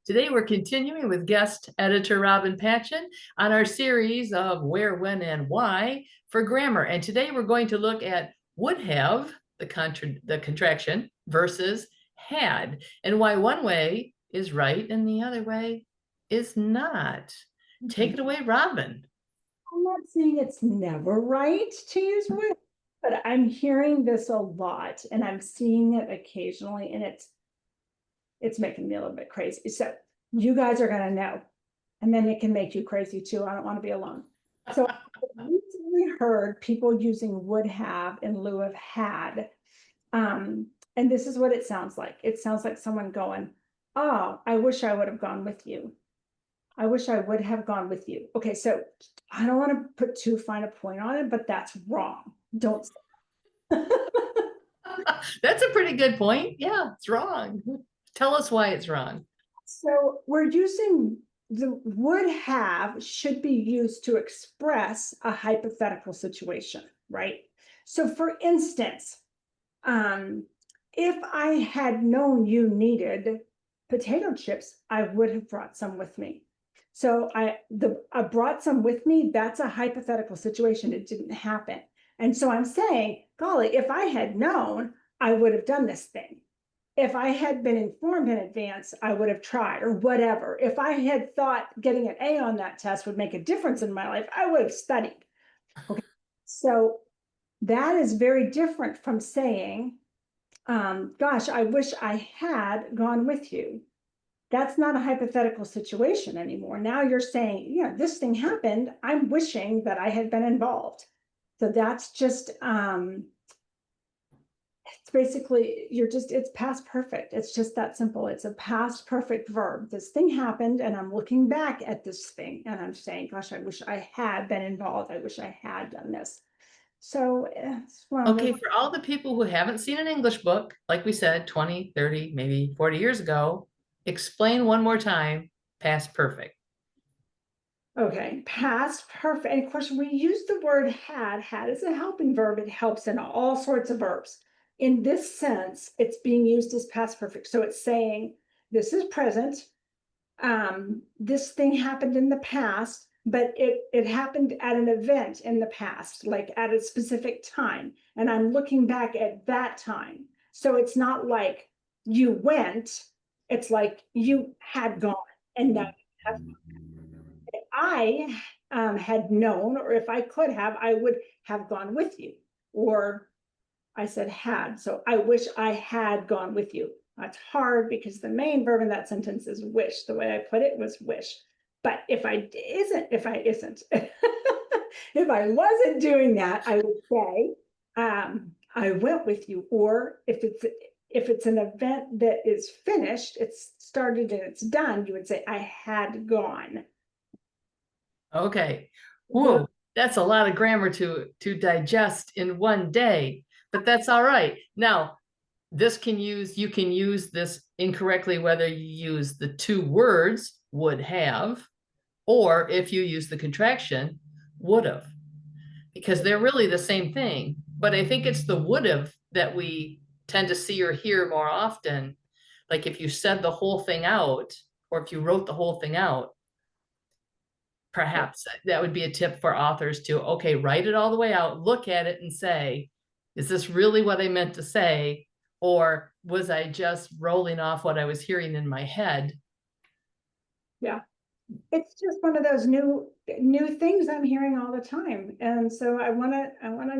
Today we're continuing with guest editor Robin Patchen on our series of Where, When, and Why for grammar. And today we're going to look at would have, the contraction, versus had, and why one way is right and the other way is not. Take it away, Robin. I'm not saying it's never right to use would, but I'm hearing this a lot and I'm seeing it occasionally, and it's making me a little bit crazy. So you guys are gonna know, and then it can make you crazy too. I don't want to be alone. So I recently heard people using would have in lieu of had. And this is what it sounds like. It sounds like someone going, "Oh, I wish I would have gone with you. I wish I would have gone with you." Okay, so I don't want to put too fine a point on it, but that's wrong. Don't. That's a pretty good point. Yeah, it's wrong. Tell us why it's wrong. So we're using the would have should be used to express a hypothetical situation, right? So for instance, if I had known you needed potato chips, I would have brought some with me. So I brought some with me. That's a hypothetical situation. It didn't happen. And so I'm saying, golly, if I had known, I would have done this thing. If I had been informed in advance, I would have tried, or whatever. If I had thought getting an A on that test would make a difference in my life, I would have studied. Okay. So that is very different from saying, gosh, I wish I had gone with you. That's not a hypothetical situation anymore. Now you're saying, yeah, this thing happened. I'm wishing that I had been involved. So that's just, it's basically, it's past perfect. It's just that simple. It's a past perfect verb. This thing happened and I'm looking back at this thing and I'm saying, gosh, I wish I had been involved. I wish I had done this. So it's Okay, for all the people who haven't seen an English book, like we said, 20, 30, maybe 40 years ago, explain one more time past perfect. Okay, past perfect. And of course, we use the word had. Had is a helping verb. It helps in all sorts of verbs. In this sense, it's being used as past perfect. So it's saying this is present. This thing happened in the past, but it happened at an event in the past, like at a specific time. And I'm looking back at that time. So it's not like you went, it's like you had gone and now you have. If I had known, or if I could have, I would have gone with you. Or I said had, so I wish I had gone with you. That's hard because the main verb in that sentence is wish. The way I put it was wish. But if I if I wasn't doing that, I would say, I went with you. Or if it's an event that is finished, it's started and it's done, you would say, I had gone. Okay. Whoa, that's a lot of grammar to digest in one day, but that's all right. Now, you can use this incorrectly, whether you use the two words would have, or if you use the contraction would have, because they're really the same thing. But I think it's the would have that we tend to see or hear more often. Like if you said the whole thing out, or if you wrote the whole thing out, perhaps that would be a tip for authors to, okay, write it all the way out, look at it and say, is this really what I meant to say? Or was I just rolling off what I was hearing in my head? Yeah. It's just one of those new things I'm hearing all the time. And so I wanna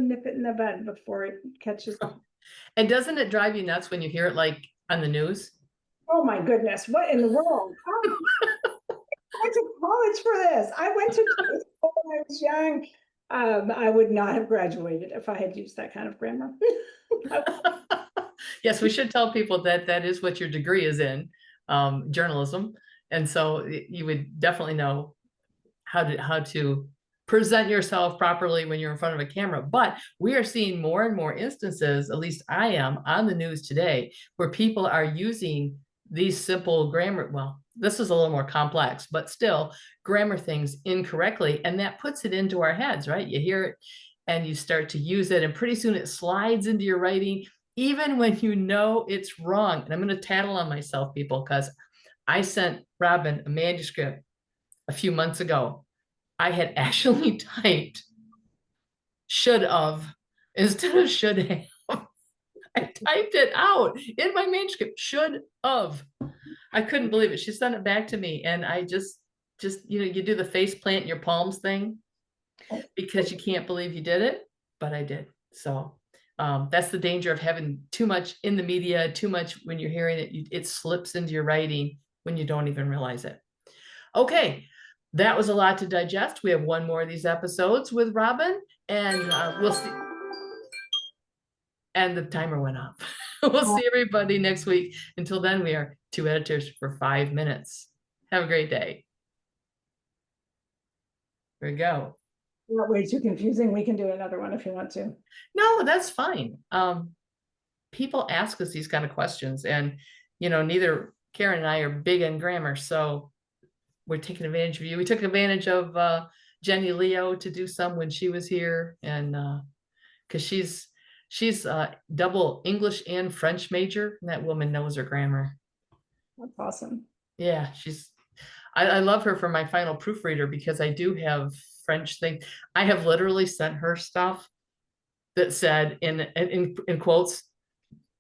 nip it in the bud before it catches. And doesn't it drive you nuts when you hear it like on the news? Oh my goodness, what in the world? I went to college for this. I went to college when I was young. I would not have graduated if I had used that kind of grammar. Yes, we should tell people that that is what your degree is in, journalism. And so you would definitely know how to present yourself properly when you're in front of a camera. But we are seeing more and more instances, at least I am, on the news today, where people are using these simple grammar. Well, this is a little more complex, but still grammar things incorrectly. And that puts it into our heads, right? You hear it and you start to use it, and pretty soon it slides into your writing, even when you know it's wrong. And I'm going to tattle on myself, people, because I sent Robin a manuscript a few months ago. I had actually typed should have instead of should have. I typed it out in my manuscript, should have. I couldn't believe it. She sent it back to me, and I just you do the face plant in your palms thing because you can't believe you did it, but I did. So that's the danger of having too much in the media, too much when you're hearing it, it slips into your writing when you don't even realize it. Okay, that was a lot to digest. We have one more of these episodes with Robin, and we'll see. And the timer went off. We'll see everybody next week. Until then, we are 2 editors for 5 minutes. Have a great day. There we go. Not way too confusing. We can do another one if you want to. No, that's fine. People ask us these kind of questions, and neither Karen and I are big on grammar, so we're taking advantage of you. We took advantage of Jenny Leo to do some when she was here, and because she's double English and French major, and that woman knows her grammar. That's awesome. Yeah, I love her for my final proofreader because I do have French things. I have literally sent her stuff that said in quotes,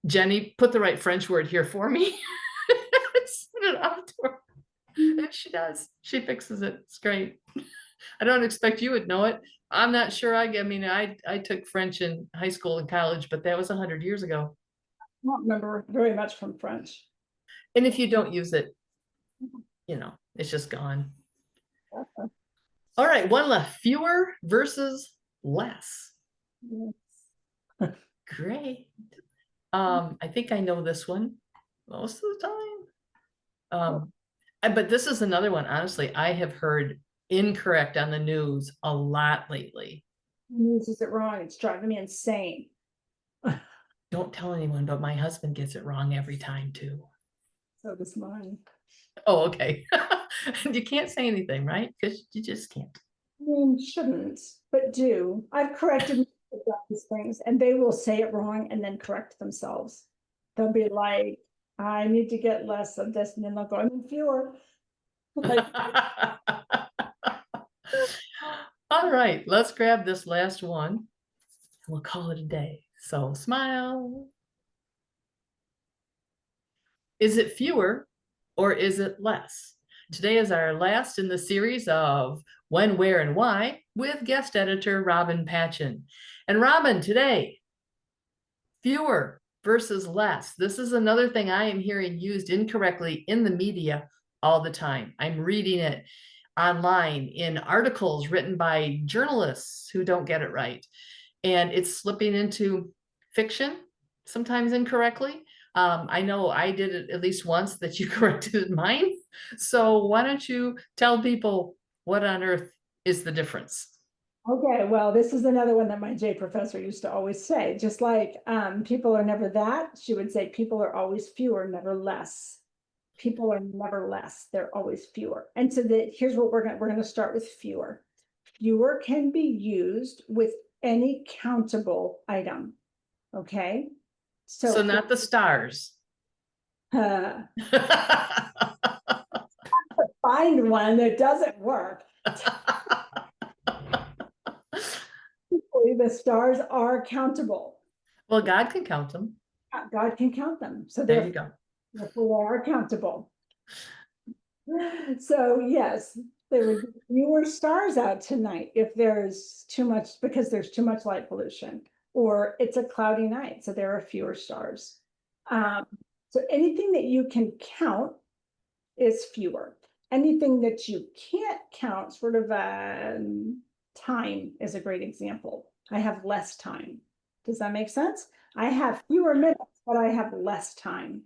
Jenny, put the right French word here for me. Send it off to her. And she does. She fixes it. It's great. I don't expect you would know it. I'm not sure. I mean, I took French in high school and college, but that was 100 years ago. I don't remember very much from French. And if you don't use it, it's just gone. Okay. All right, one left. Fewer versus less. Yes. Great. I think I know this one most of the time. But this is another one. Honestly, I have heard incorrect on the news a lot lately. News is it wrong? It's driving me insane. Don't tell anyone, but my husband gets it wrong every time too. So does mine. Oh, okay. You can't say anything, right? Because you just can't. I mean, shouldn't, but do. I've corrected these things, and they will say it wrong and then correct themselves. They'll be like, I need to get less of this, and then they'll go, I mean, fewer. Like, all right, let's grab this last one and we'll call it a day. So smile. Is it fewer or is it less? Today is our last in the series of When, Where, and Why with guest editor Robin Patchen. And Robin, today, fewer versus less. This is another thing I am hearing used incorrectly in the media all the time. I'm reading it online in articles written by journalists who don't get it right. And it's slipping into fiction, sometimes incorrectly. I know I did it at least once that you corrected mine. So why don't you tell people what on earth is the difference? okay, well, this is another one that my J professor used to always say, just like people are never that, she would say people are always fewer, never less. People are never less, they're always fewer. And so here's what we're gonna start with fewer. Fewer can be used with any countable item. Okay. So not the stars. Find one that doesn't work. The stars are countable. Well, God can count them. God can count them. So there you go. Therefore, they are countable. So yes, there would be fewer stars out tonight if there's too much, because there's too much light pollution, or it's a cloudy night, so there are fewer stars. So anything that you can count is fewer. Anything that you can't count, sort of time is a great example. I have less time. Does that make sense? I have fewer minutes, but I have less time.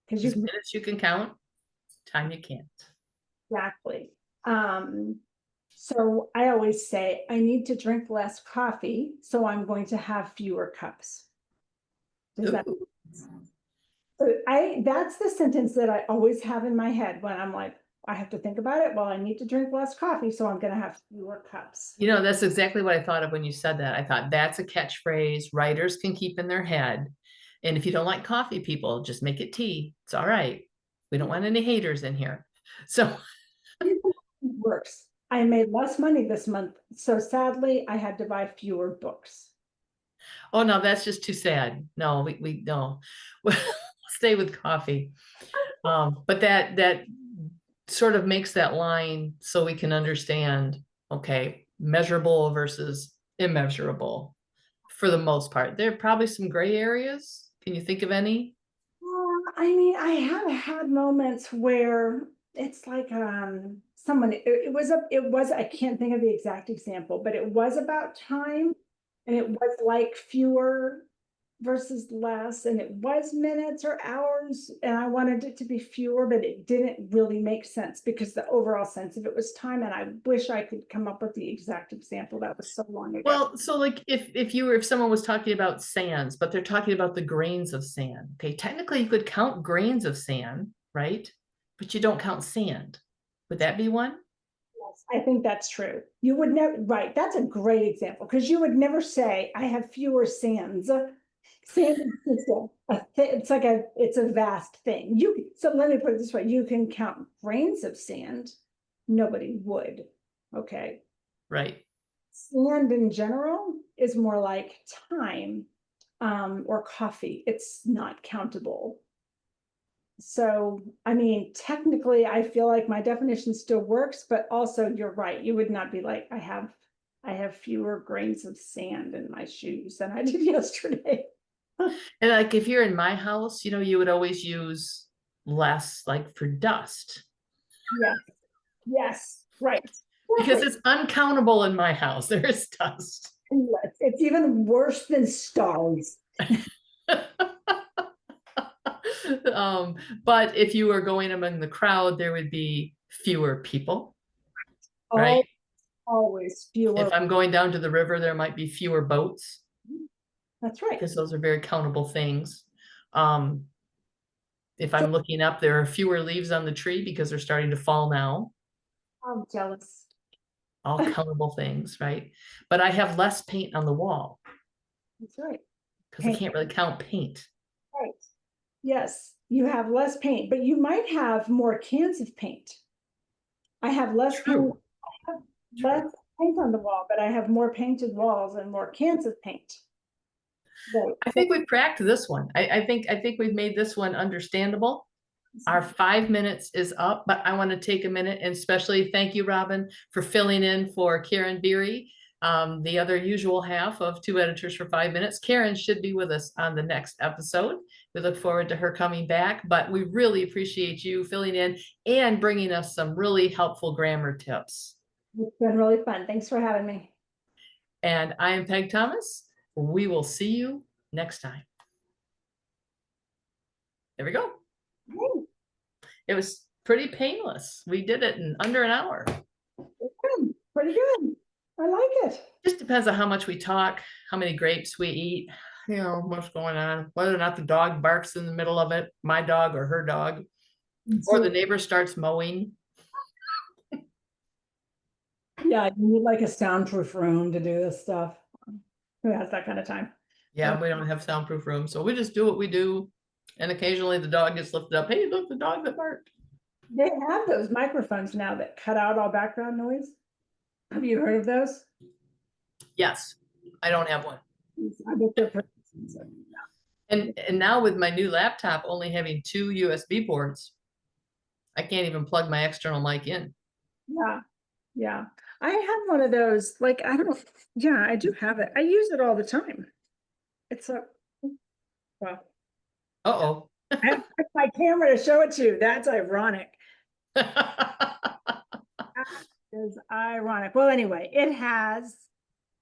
Because minutes you can count, time you can't. Exactly. So I always say I need to drink less coffee, so I'm going to have fewer cups. Does that? So that's the sentence that I always have in my head when I'm like, I have to think about it. Well, I need to drink less coffee, so I'm going to have fewer cups. That's exactly what I thought of when you said that. I thought that's a catchphrase writers can keep in their head. And if you don't like coffee, people, just make it tea. It's all right. We don't want any haters in here. So, Works. I made less money this month, so sadly, I had to buy fewer books. oh no, that's just too sad. No, we no. Stay with coffee. But that sort of makes that line so we can understand, okay, measurable versus immeasurable for the most part. There are probably some gray areas. Can you think of any? I mean, I have had moments where it's like someone it was I can't think of the exact example, but it was about time and it was like fewer versus less and it was minutes or hours and I wanted it to be fewer, but it didn't really make sense because the overall sense of it was time and I wish I could come up with the exact example. That was so long ago. Well, so like if someone was talking about sands, but they're talking about the grains of sand. Okay, technically you could count grains of sand, right? But you don't count sand. Would that be one? Yes, I think that's true. You would never, right, that's a great example, because you would never say, I have fewer sands. Sand is it's like it's a vast thing. So let me put it this way, you can count grains of sand, nobody would, okay? Right. Sand in general is more like time, or coffee, it's not countable. So, I mean, technically, I feel like my definition still works, but also you're right. You would not be like, I have fewer grains of sand in my shoes than I did yesterday. And like if you're in my house, you would always use less like for dust Yes, yes, right. because Exactly. it's uncountable in my house. There is dust. Yes, it's even worse than stars. But if you were going among the crowd, there would be fewer people, right? Oh, always If fewer. I'm going down to the river, there might be fewer boats That's right. because those are very countable things. Um, if I'm looking up, there are fewer leaves on the tree because they're starting to fall now. I'm jealous. All countable things, right? But I have less paint on the wall That's right. because I Paint, can't really count paint. right. Yes, you have less paint, but you might have more cans of paint. I have less paint, True. I have less paint on the wall, but I have more painted walls and more cans of paint. Right. I think we've cracked this one. I think we've made this one understandable. Our 5 minutes is up, but I want to take a minute and especially thank you, Robin, for filling in for Karen Beery, the other usual half of Two Editors for 5 Minutes. Karen should be with us on the next episode. We look forward to her coming back, but we really appreciate you filling in and bringing us some really helpful grammar tips. It's been really fun. Thanks for having me. And I am Pegg Thomas. We will see you next time. There we go. Hey, It was pretty painless. We did it in under an hour. good. Pretty good. I like it. Just depends on how much we talk, how many grapes we eat, what's going on, whether or not the dog barks in the middle of it, my dog or her dog, or the neighbor starts mowing. Yeah, you need like a soundproof room to do this stuff. Who has that kind of time? Yeah, we don't have soundproof rooms, so we just do what we do. And occasionally the dog gets lifted up. Hey, look, the dog that barked. They have those microphones now that cut out all background noise. Have you heard of those? Yes, I don't have one. I bet they're pretty expensive. And now with my new laptop only having 2 USB ports, I can't even plug my external mic in. Yeah, yeah. I have one of those, like, I don't, yeah, I do have it. I use it all the time. It's a, well, Uh-oh. I have my camera to show it to you. That's ironic. Is ironic. Well, anyway, it has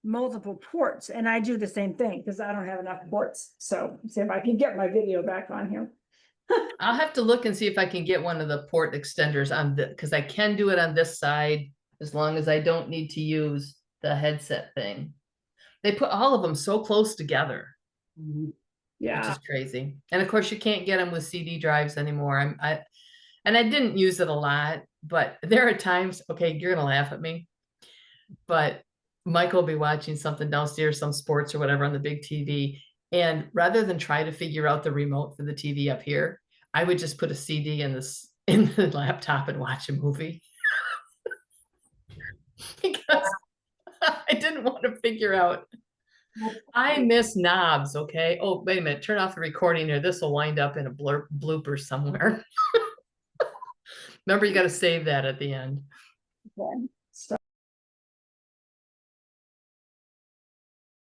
multiple ports and I do the same thing because I don't have enough ports. So see if I can get my video back on here. I'll have to look and see if I can get one of the port extenders on the, because I can do it on this side as long as I don't need to use the headset thing. They put all of them so close together, which Yeah. is crazy. And of course, you can't get them with CD drives anymore. And I didn't use it a lot, but there are times, okay, you're gonna laugh at me, but Michael will be watching something downstairs, some sports or whatever on the big TV. And rather than try to figure out the remote for the TV up here, I would just put a CD in in the laptop and watch a movie because I didn't want to figure out. I miss knobs. Okay. Oh, wait a minute. Turn off the recording here. This will wind up in a blooper somewhere. Remember, you got to save that at the end. Okay.